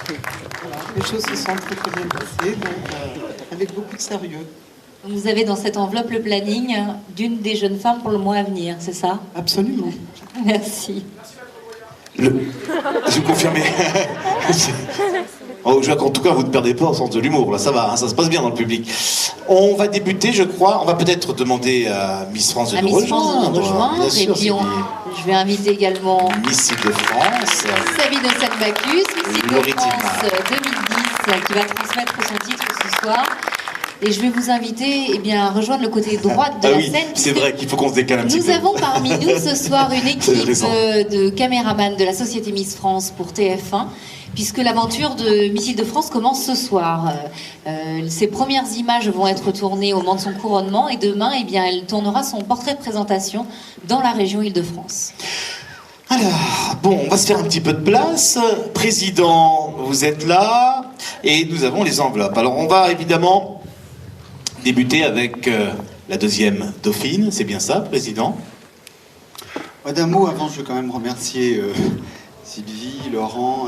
Voilà, les choses se sont très bien passées, donc avec beaucoup de sérieux. Vous avez dans cette enveloppe le planning d'une des jeunes femmes pour le mois à venir, c'est ça? Absolument. Merci. Je confirme. Oh, je vois qu'en tout cas, vous ne perdez pas au sens de l'humour. Là, ça va, hein, ça se passe bien dans le public. On va débuter, je crois. On va peut-être demander à Miss France de nous rejoindre. Bien sûr, et puis je vais inviter également Miss de France. Sabine Ossène-Bacchus, Miss de Laurie France Tillman. 2010, qui va transmettre son titre ce soir. Et je vais vous inviter à rejoindre le côté droit de la scène. C'est vrai qu'il faut qu'on se décale un petit peu. Nous avons parmi nous ce soir une équipe raison. de caméramans de la Société Miss France pour TF1, puisque l'aventure de Miss de France commence ce soir. Ses premières images vont être tournées au moment de son couronnement et demain, elle tournera son portrait de présentation dans la région Île-de-France. Alors, bon, on va se faire un petit peu de place. Président, vous êtes là et nous avons les enveloppes. Alors, on va évidemment débuter avec la deuxième dauphine. C'est bien ça, Président? D'un mot, avant, je veux quand même remercier Sylvie, Laurent,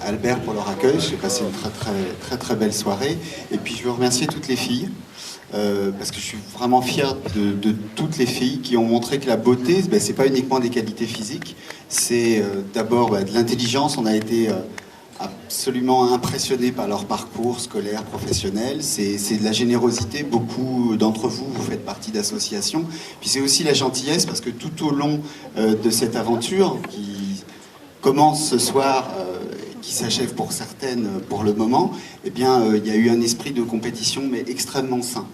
Albert pour leur accueil. J'ai passé une très belle soirée. Et puis, je veux remercier toutes les filles. Parce que je suis vraiment fier de toutes les filles qui ont montré que la beauté, c'est pas uniquement des qualités physiques, c'est d'abord de l'intelligence. On a été absolument impressionné par leur parcours scolaire, professionnel. C'est de la générosité. Beaucoup d'entre vous, vous faites partie d'associations. Puis c'est aussi la gentillesse, parce que tout au long de cette aventure qui commence ce soir, qui s'achève pour certaines pour le moment, il y a eu un esprit de compétition, mais extrêmement sain.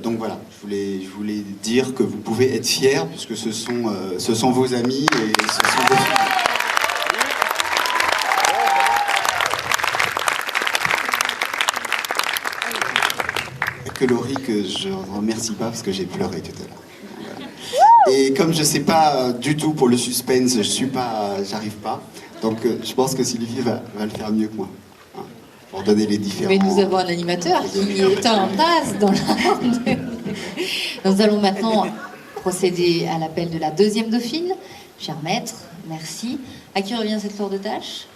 Donc voilà, je voulais dire que vous pouvez être fiers, puisque ce sont vos amis et ce sont vos filles. Que Laurie, que je ne remercie pas parce que j'ai pleuré tout à l'heure. Voilà. Et comme je ne sais pas du tout pour le suspense, j'arrive pas. Donc je pense que Sylvie va le faire mieux que moi. Hein, pour donner les différents... Mais nous avons un animateur qui est en place dans la... Nous allons maintenant procéder à l'appel de la deuxième dauphine. Cher maître, merci. À qui revient cette lourde tâche?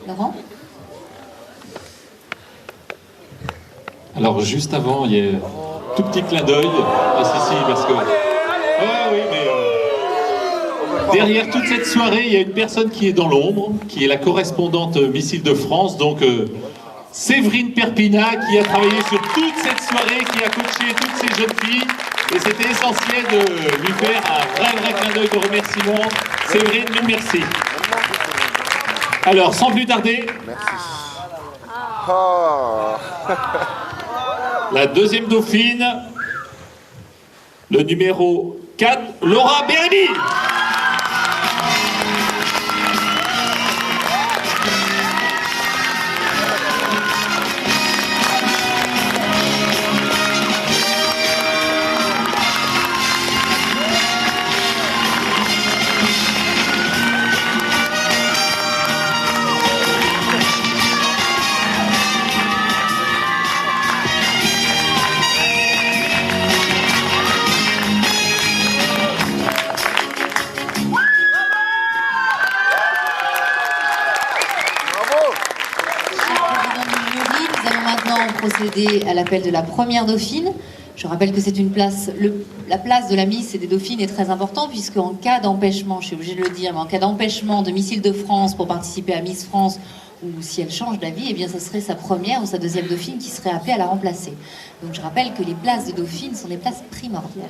Laurent? Alors juste avant, il y a un tout petit clin d'œil. Ah si, parce que... Ah oui, mais... Derrière toute cette soirée, il y a une personne qui est dans l'ombre, qui est la correspondante Miss Île-de-France, donc Séverine Perpina, qui a travaillé sur toute cette soirée, qui a coaché toutes ces jeunes filles. Et c'était essentiel de lui faire un vrai clin d'œil de remerciement. Séverine, mille merci. Alors, sans plus tarder... La deuxième dauphine, le numéro 4, Laura Bérémy. Procéder à l'appel de la première dauphine. Je rappelle que c'est une place, la place de la Miss et des dauphines est très importante, puisque en cas d'empêchement, je suis obligée de le dire, mais en cas d'empêchement de Miss Île-de-France pour participer à Miss France, ou si elle change d'avis, ce serait sa première ou sa deuxième dauphine qui serait appelée à la remplacer. Donc je rappelle que les places de dauphine sont des places primordiales.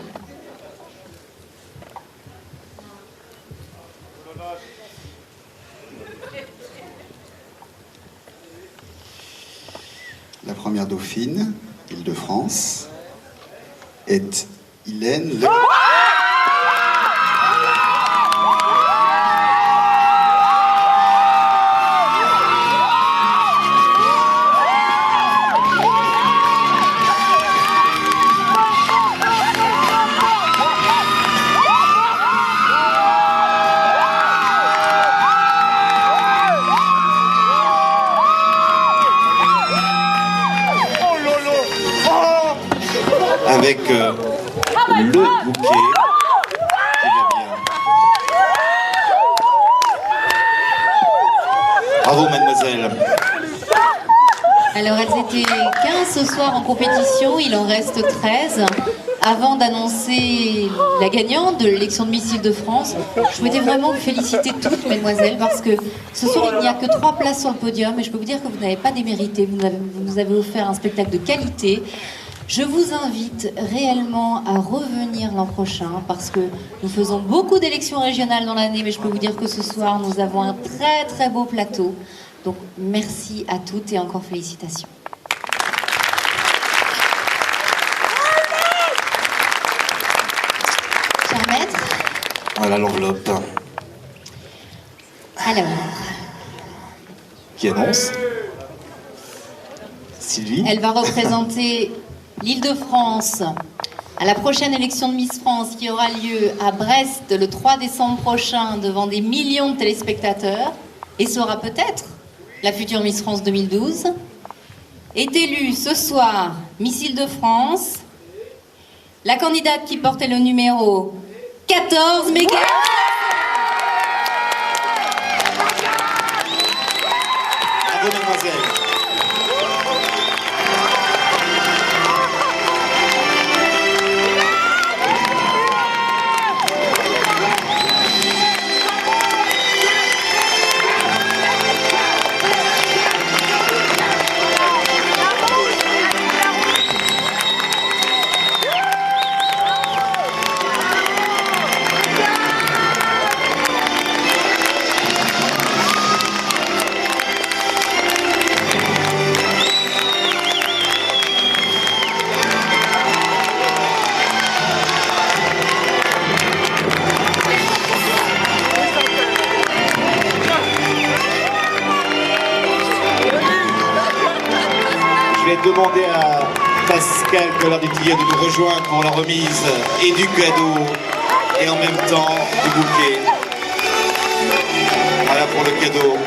La première dauphine, Île-de-France, est Hélène Le... Avec le bouquet qui va bien. Bravo, mademoiselle. Alors, elles étaient 15 ce soir en compétition, il en reste 13. Avant d'annoncer la gagnante de l'élection de Miss Île-de-France, je souhaitais vraiment vous féliciter toutes, mesdemoiselles, parce que ce soir, il n'y a que 3 places sur le podium, et je peux vous dire que vous n'avez pas démérité, vous nous avez offert un spectacle de qualité. Je vous invite réellement à revenir l'an prochain, parce que nous faisons beaucoup d'élections régionales dans l'année, mais je peux vous dire que ce soir, nous avons un très très beau plateau. Donc, merci à toutes et encore félicitations. Cher maître. Voilà l'enveloppe. Alors. Qui annonce Sylvie. Elle va représenter l'Île-de-France à la prochaine élection de Miss France qui aura lieu à Brest le 3 décembre prochain devant des millions de téléspectateurs et sera peut-être la future Miss France 2012, est élue ce soir Miss Île-de-France, la candidate qui portait le numéro 14, Megan. Bravo, mademoiselle. Je vais demander à Pascal Collard-Dutillier de nous rejoindre pour la remise et du cadeau et en même temps du bouquet. Voilà pour le cadeau.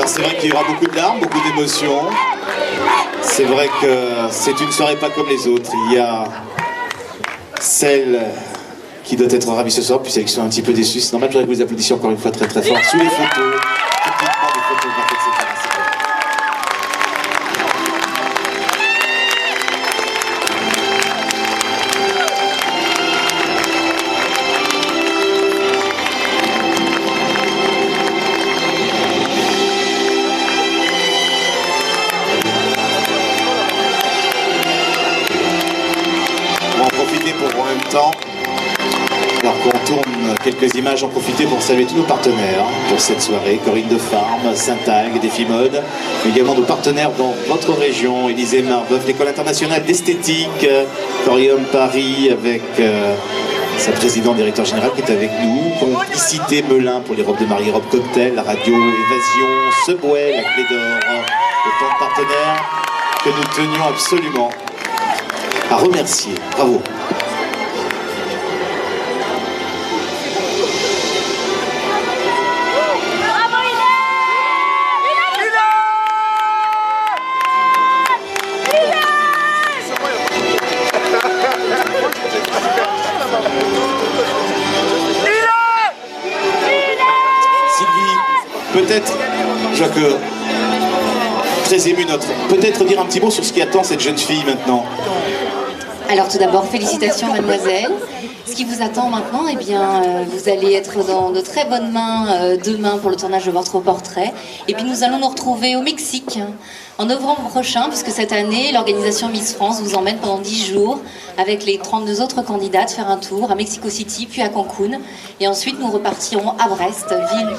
C'est vrai qu'il y aura beaucoup de larmes, beaucoup d'émotions. C'est vrai que c'est une soirée pas comme les autres. Il y a celle qui doit être ravie ce soir, puis celles qui sont un petit peu déçues. C'est normal, je voudrais que vous applaudissiez encore une fois très très fort sous les photos. Typiquement des photographes, etc. Pour en même temps, alors qu'on tourne quelques images, en profiter pour saluer tous nos partenaires pour cette soirée, Corinne de Farm, Saint-Ag, Défimode, mais également nos partenaires dans votre région, Élysée Marbeuf, l'École internationale d'esthétique, Corium Paris avec sa présidente directeur général qui est avec nous, Complicité Melun pour les robes de mariée, robes cocktail, la radio Évasion, Subway, la Clé d'Or, autant de partenaires que nous tenions absolument à remercier. Bravo. Peut-être, Jacques, très ému peut-être dire un petit mot sur ce qui attend cette jeune fille maintenant. Alors tout d'abord, félicitations mademoiselle. Ce qui vous attend maintenant, eh bien, vous allez être dans de très bonnes mains demain pour le tournage de votre portrait. Et puis nous allons nous retrouver au Mexique en novembre prochain, puisque cette année, l'organisation Miss France vous emmène pendant 10 jours avec les 32 autres candidates faire un tour à Mexico City, puis à Cancun. Et ensuite, nous repartirons à Brest, ville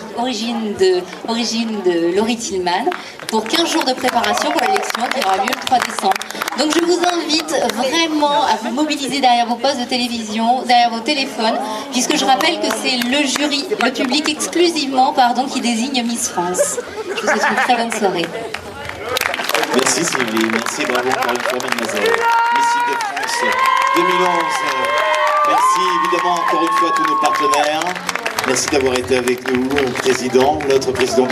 origine de Laurie Tillman, pour 15 jours de préparation pour l'élection qui aura lieu le 3 décembre. Donc je vous invite vraiment à vous mobiliser derrière vos postes de télévision, derrière vos téléphones, puisque je rappelle que c'est le jury, le public exclusivement, pardon, qui désigne Miss France. Je vous souhaite une très bonne soirée. Merci Sylvie, merci, bravo encore une fois, mademoiselle. Missile de France 2011. Merci évidemment encore une fois à tous nos partenaires. Merci d'avoir été avec nous, président, notre président.